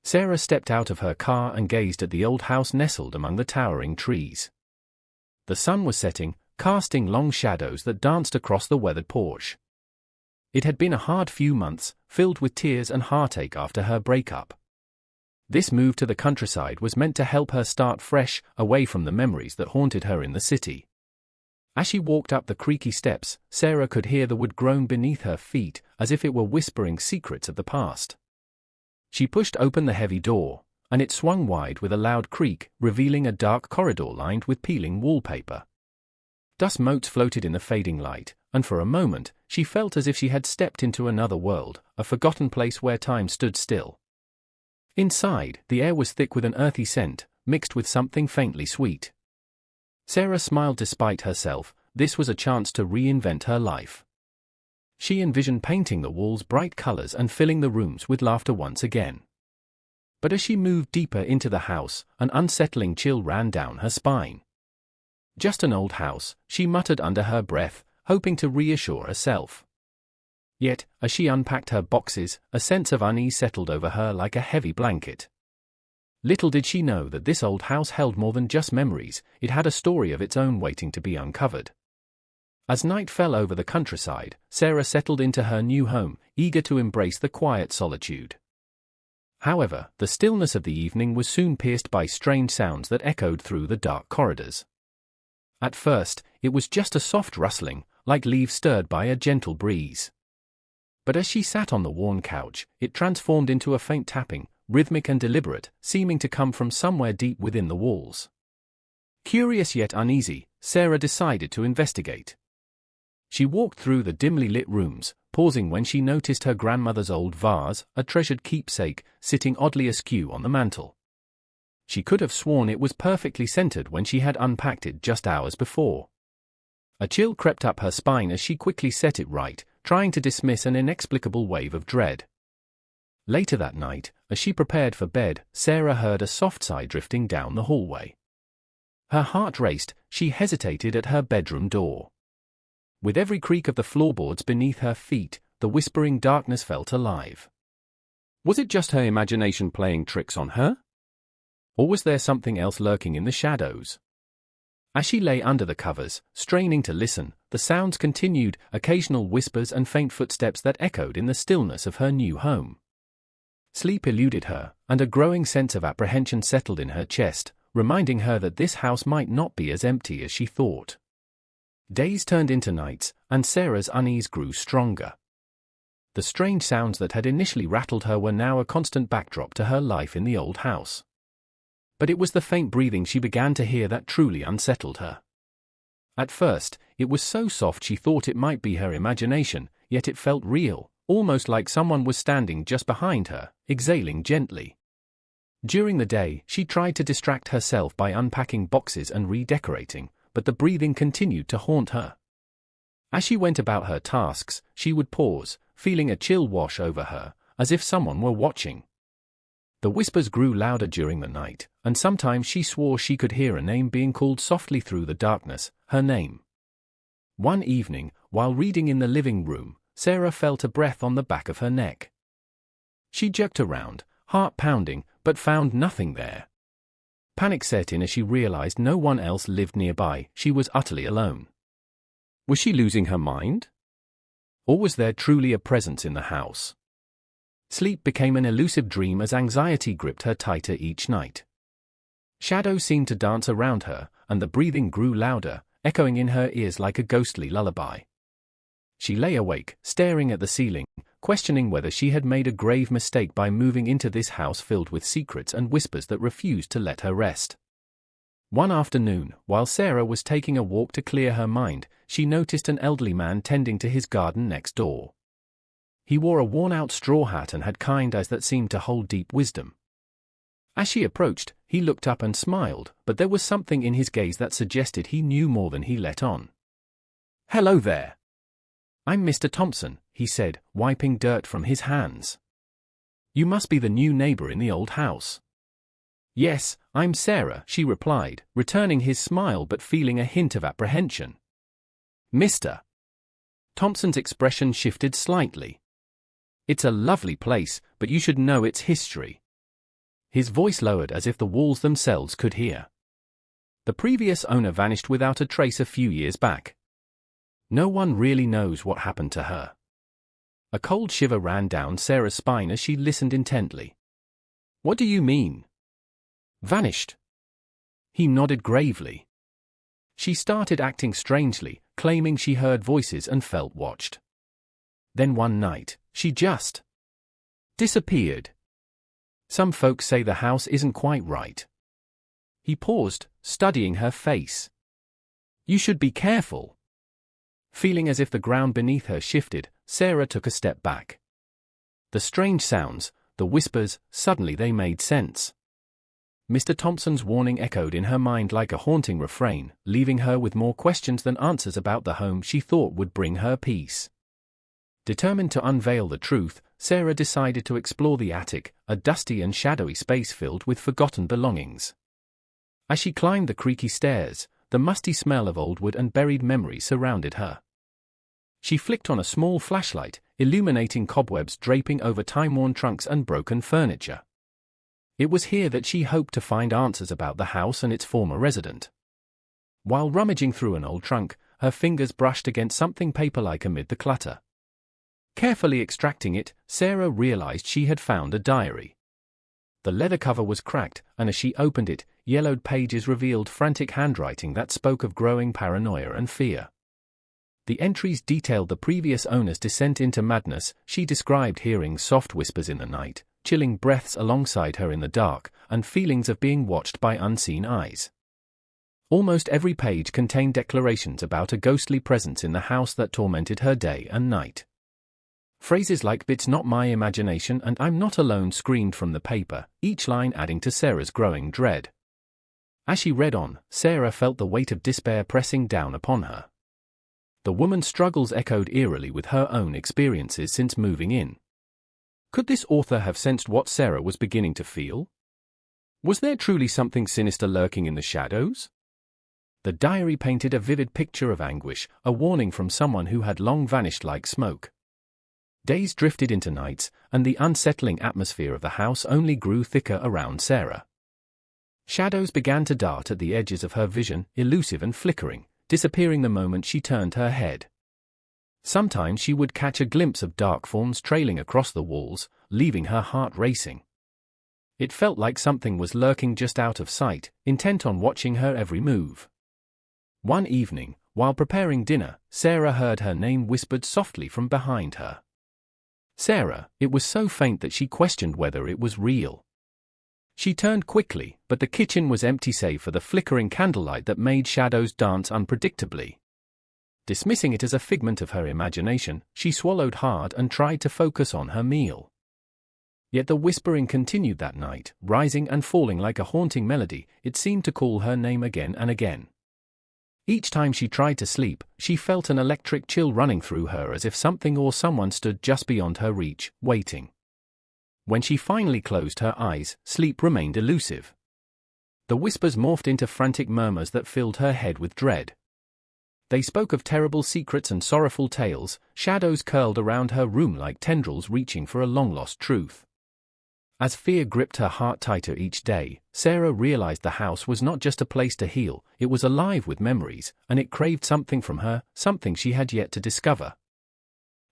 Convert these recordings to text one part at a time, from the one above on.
Sarah stepped out of her car and gazed at the old house nestled among the towering trees. The sun was setting, casting long shadows that danced across the weathered porch. It had been a hard few months, filled with tears and heartache after her breakup. This move to the countryside was meant to help her start fresh, away from the memories that haunted her in the city. As she walked up the creaky steps, Sarah could hear the wood groan beneath her feet, as if it were whispering secrets of the past. She pushed open the heavy door, and it swung wide with a loud creak, revealing a dark corridor lined with peeling wallpaper. Dust motes floated in the fading light, and for a moment, she felt as if she had stepped into another world, a forgotten place where time stood still. Inside, the air was thick with an earthy scent, mixed with something faintly sweet. Sarah smiled despite herself. This was a chance to reinvent her life. She envisioned painting the walls bright colors and filling the rooms with laughter once again. But as she moved deeper into the house, an unsettling chill ran down her spine. Just an old house, she muttered under her breath, hoping to reassure herself. Yet, as she unpacked her boxes, a sense of unease settled over her like a heavy blanket. Little did she know that this old house held more than just memories, it had a story of its own waiting to be uncovered. As night fell over the countryside, Sarah settled into her new home, eager to embrace the quiet solitude. However, the stillness of the evening was soon pierced by strange sounds that echoed through the dark corridors. At first, it was just a soft rustling, like leaves stirred by a gentle breeze. But as she sat on the worn couch, it transformed into a faint tapping, rhythmic and deliberate, seeming to come from somewhere deep within the walls. Curious yet uneasy, Sarah decided to investigate. She walked through the dimly lit rooms, pausing when she noticed her grandmother's old vase, a treasured keepsake, sitting oddly askew on the mantel. She could have sworn it was perfectly centered when she had unpacked it just hours before. A chill crept up her spine as she quickly set it right, trying to dismiss an inexplicable wave of dread. Later that night, as she prepared for bed, Sarah heard a soft sigh drifting down the hallway. Her heart raced, she hesitated at her bedroom door. With every creak of the floorboards beneath her feet, the whispering darkness felt alive. Was it just her imagination playing tricks on her? Or was there something else lurking in the shadows? As she lay under the covers, straining to listen, the sounds continued, occasional whispers and faint footsteps that echoed in the stillness of her new home. Sleep eluded her, and a growing sense of apprehension settled in her chest, reminding her that this house might not be as empty as she thought. Days turned into nights, and Sarah's unease grew stronger. The strange sounds that had initially rattled her were now a constant backdrop to her life in the old house. But it was the faint breathing she began to hear that truly unsettled her. At first, it was so soft she thought it might be her imagination, yet it felt real, almost like someone was standing just behind her, exhaling gently. During the day, she tried to distract herself by unpacking boxes and redecorating, but the breathing continued to haunt her. As she went about her tasks, she would pause, feeling a chill wash over her, as if someone were watching. The whispers grew louder during the night, and sometimes she swore she could hear a name being called softly through the darkness, her name. One evening, while reading in the living room, Sarah felt a breath on the back of her neck. She jerked around, heart pounding, but found nothing there. Panic set in as she realized no one else lived nearby. She was utterly alone. Was she losing her mind? Or was there truly a presence in the house? Sleep became an elusive dream as anxiety gripped her tighter each night. Shadows seemed to dance around her, and the breathing grew louder, echoing in her ears like a ghostly lullaby. She lay awake, staring at the ceiling, questioning whether she had made a grave mistake by moving into this house filled with secrets and whispers that refused to let her rest. One afternoon, while Sarah was taking a walk to clear her mind, she noticed an elderly man tending to his garden next door. He wore a worn-out straw hat and had kind eyes that seemed to hold deep wisdom. As she approached, he looked up and smiled, but there was something in his gaze that suggested he knew more than he let on. "Hello there. I'm Mr. Thompson," he said, wiping dirt from his hands. "You must be the new neighbor in the old house." "Yes, I'm Sarah," she replied, returning his smile but feeling a hint of apprehension. "Mr." Thompson's expression shifted slightly. "It's a lovely place, but you should know its history. His voice lowered as if the walls themselves could hear. The previous owner vanished without a trace a few years back. No one really knows what happened to her. A cold shiver ran down Sarah's spine as she listened intently. What do you mean? Vanished? He nodded gravely. She started acting strangely, claiming she heard voices and felt watched. Then one night, she just disappeared. Some folks say the house isn't quite right. He paused, studying her face. You should be careful. Feeling as if the ground beneath her shifted, Sarah took a step back. The strange sounds, the whispers, suddenly they made sense. Mr. Thompson's warning echoed in her mind like a haunting refrain, leaving her with more questions than answers about the home she thought would bring her peace. Determined to unveil the truth, Sarah decided to explore the attic, a dusty and shadowy space filled with forgotten belongings. As she climbed the creaky stairs, the musty smell of old wood and buried memories surrounded her. She flicked on a small flashlight, illuminating cobwebs draping over time-worn trunks and broken furniture. It was here that she hoped to find answers about the house and its former resident. While rummaging through an old trunk, her fingers brushed against something paper-like amid the clutter. Carefully extracting it, Sarah realized she had found a diary. The leather cover was cracked, and as she opened it, yellowed pages revealed frantic handwriting that spoke of growing paranoia and fear. The entries detailed the previous owner's descent into madness. She described hearing soft whispers in the night, chilling breaths alongside her in the dark, and feelings of being watched by unseen eyes. Almost every page contained declarations about a ghostly presence in the house that tormented her day and night. Phrases like "It's not my imagination" and "I'm not alone" screamed from the paper, each line adding to Sarah's growing dread. As she read on, Sarah felt the weight of despair pressing down upon her. The woman's struggles echoed eerily with her own experiences since moving in. Could this author have sensed what Sarah was beginning to feel? Was there truly something sinister lurking in the shadows? The diary painted a vivid picture of anguish, a warning from someone who had long vanished like smoke. Days drifted into nights, and the unsettling atmosphere of the house only grew thicker around Sarah. Shadows began to dart at the edges of her vision, elusive and flickering, disappearing the moment she turned her head. Sometimes she would catch a glimpse of dark forms trailing across the walls, leaving her heart racing. It felt like something was lurking just out of sight, intent on watching her every move. One evening, while preparing dinner, Sarah heard her name whispered softly from behind her. Sarah. It was so faint that she questioned whether it was real. She turned quickly, but the kitchen was empty save for the flickering candlelight that made shadows dance unpredictably. Dismissing it as a figment of her imagination, she swallowed hard and tried to focus on her meal. Yet the whispering continued that night, rising and falling like a haunting melody. It seemed to call her name again and again. Each time she tried to sleep, she felt an electric chill running through her as if something or someone stood just beyond her reach, waiting. When she finally closed her eyes, sleep remained elusive. The whispers morphed into frantic murmurs that filled her head with dread. They spoke of terrible secrets and sorrowful tales. Shadows curled around her room like tendrils reaching for a long-lost truth. As fear gripped her heart tighter each day, Sarah realized the house was not just a place to heal, it was alive with memories, and it craved something from her, something she had yet to discover.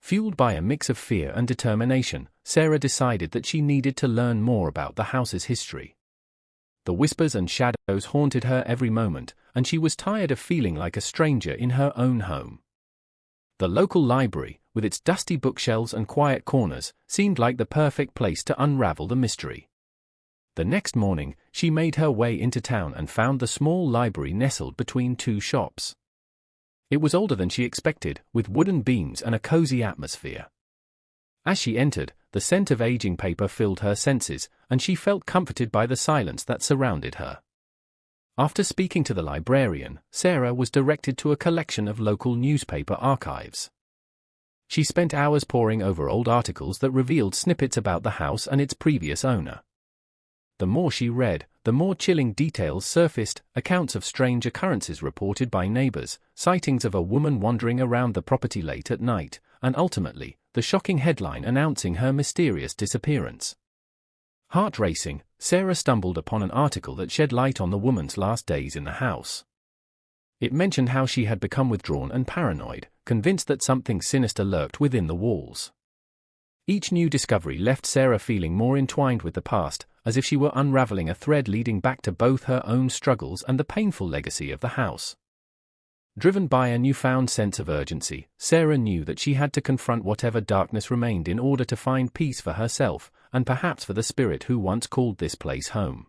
Fueled by a mix of fear and determination, Sarah decided that she needed to learn more about the house's history. The whispers and shadows haunted her every moment, and she was tired of feeling like a stranger in her own home. The local library, with its dusty bookshelves and quiet corners, seemed like the perfect place to unravel the mystery. The next morning, she made her way into town and found the small library nestled between two shops. It was older than she expected, with wooden beams and a cozy atmosphere. As she entered, the scent of aging paper filled her senses, and she felt comforted by the silence that surrounded her. After speaking to the librarian, Sarah was directed to a collection of local newspaper archives. She spent hours poring over old articles that revealed snippets about the house and its previous owner. The more she read, the more chilling details surfaced, accounts of strange occurrences reported by neighbors, sightings of a woman wandering around the property late at night, and ultimately, the shocking headline announcing her mysterious disappearance. Heart racing, Sarah stumbled upon an article that shed light on the woman's last days in the house. It mentioned how she had become withdrawn and paranoid, convinced that something sinister lurked within the walls. Each new discovery left Sarah feeling more entwined with the past, as if she were unraveling a thread leading back to both her own struggles and the painful legacy of the house. Driven by a newfound sense of urgency, Sarah knew that she had to confront whatever darkness remained in order to find peace for herself, and perhaps for the spirit who once called this place home.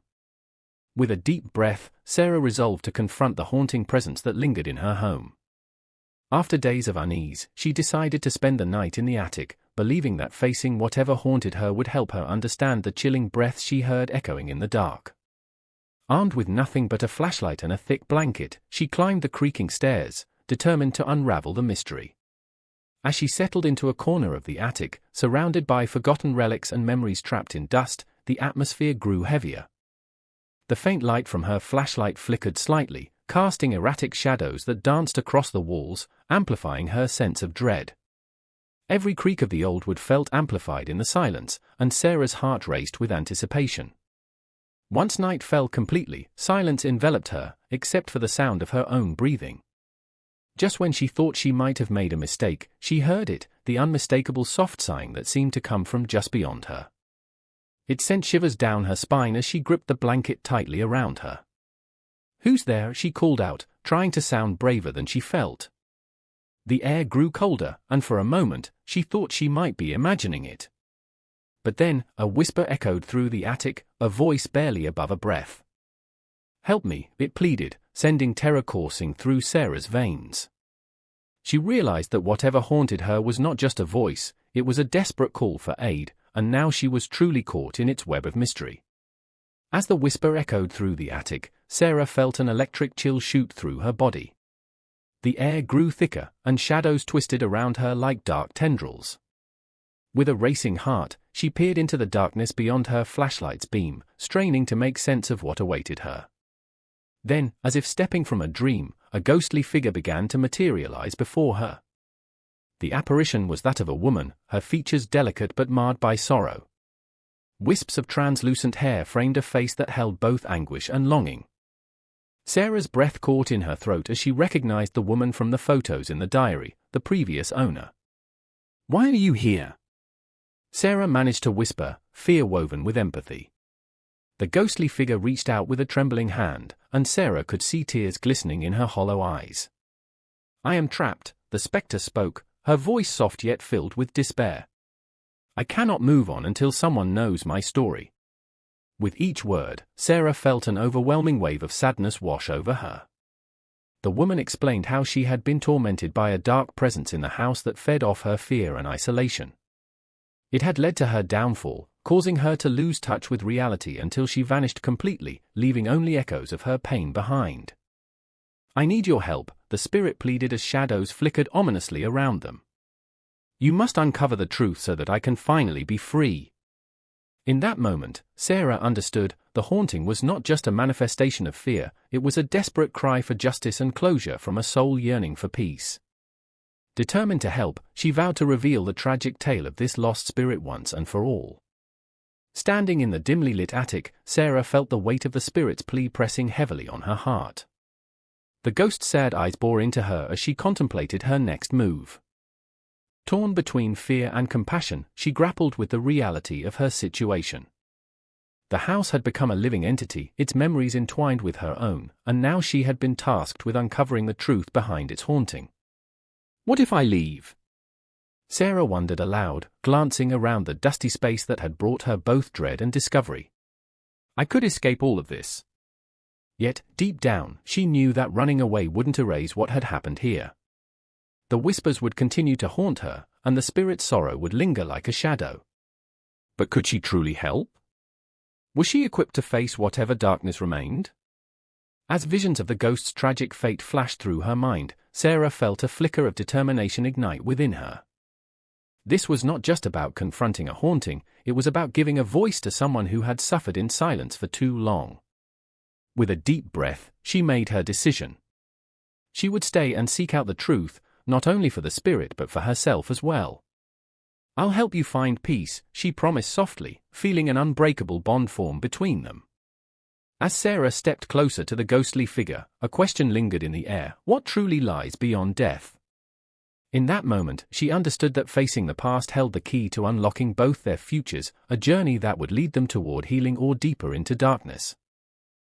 With a deep breath, Sarah resolved to confront the haunting presence that lingered in her home. After days of unease, she decided to spend the night in the attic, believing that facing whatever haunted her would help her understand the chilling breaths she heard echoing in the dark. Armed with nothing but a flashlight and a thick blanket, she climbed the creaking stairs, determined to unravel the mystery. As she settled into a corner of the attic, surrounded by forgotten relics and memories trapped in dust, the atmosphere grew heavier. The faint light from her flashlight flickered slightly, casting erratic shadows that danced across the walls, amplifying her sense of dread. Every creak of the old wood felt amplified in the silence, and Sarah's heart raced with anticipation. Once night fell completely, silence enveloped her, except for the sound of her own breathing. Just when she thought she might have made a mistake, she heard it, the unmistakable soft sighing that seemed to come from just beyond her. It sent shivers down her spine as she gripped the blanket tightly around her. "Who's there?" she called out, trying to sound braver than she felt. The air grew colder, and for a moment, she thought she might be imagining it. But then, a whisper echoed through the attic, a voice barely above a breath. "Help me," it pleaded, sending terror coursing through Sarah's veins. She realized that whatever haunted her was not just a voice, it was a desperate call for aid, and now she was truly caught in its web of mystery. As the whisper echoed through the attic, Sarah felt an electric chill shoot through her body. The air grew thicker, and shadows twisted around her like dark tendrils. With a racing heart, she peered into the darkness beyond her flashlight's beam, straining to make sense of what awaited her. Then, as if stepping from a dream, a ghostly figure began to materialize before her. The apparition was that of a woman, her features delicate but marred by sorrow. Wisps of translucent hair framed a face that held both anguish and longing. Sarah's breath caught in her throat as she recognized the woman from the photos in the diary, the previous owner. "Why are you here?" Sarah managed to whisper, fear woven with empathy. The ghostly figure reached out with a trembling hand, and Sarah could see tears glistening in her hollow eyes. "I am trapped," the spectre spoke, her voice soft yet filled with despair. "I cannot move on until someone knows my story." With each word, Sarah felt an overwhelming wave of sadness wash over her. The woman explained how she had been tormented by a dark presence in the house that fed off her fear and isolation. It had led to her downfall, causing her to lose touch with reality until she vanished completely, leaving only echoes of her pain behind. "I need your help," the spirit pleaded as shadows flickered ominously around them. "You must uncover the truth so that I can finally be free." In that moment, Sarah understood, the haunting was not just a manifestation of fear, it was a desperate cry for justice and closure from a soul yearning for peace. Determined to help, she vowed to reveal the tragic tale of this lost spirit once and for all. Standing in the dimly lit attic, Sarah felt the weight of the spirit's plea pressing heavily on her heart. The ghost's sad eyes bore into her as she contemplated her next move. Torn between fear and compassion, she grappled with the reality of her situation. The house had become a living entity, its memories entwined with her own, and now she had been tasked with uncovering the truth behind its haunting. "What if I leave?" Sarah wondered aloud, glancing around the dusty space that had brought her both dread and discovery. "I could escape all of this." Yet, deep down, she knew that running away wouldn't erase what had happened here. The whispers would continue to haunt her, and the spirit's sorrow would linger like a shadow. But could she truly help? Was she equipped to face whatever darkness remained? As visions of the ghost's tragic fate flashed through her mind, Sarah felt a flicker of determination ignite within her. This was not just about confronting a haunting, it was about giving a voice to someone who had suffered in silence for too long. With a deep breath, she made her decision. She would stay and seek out the truth, not only for the spirit but for herself as well. I'll help you find peace, she promised softly, feeling an unbreakable bond form between them. As Sarah stepped closer to the ghostly figure, a question lingered in the air: what truly lies beyond death? In that moment, she understood that facing the past held the key to unlocking both their futures, a journey that would lead them toward healing or deeper into darkness.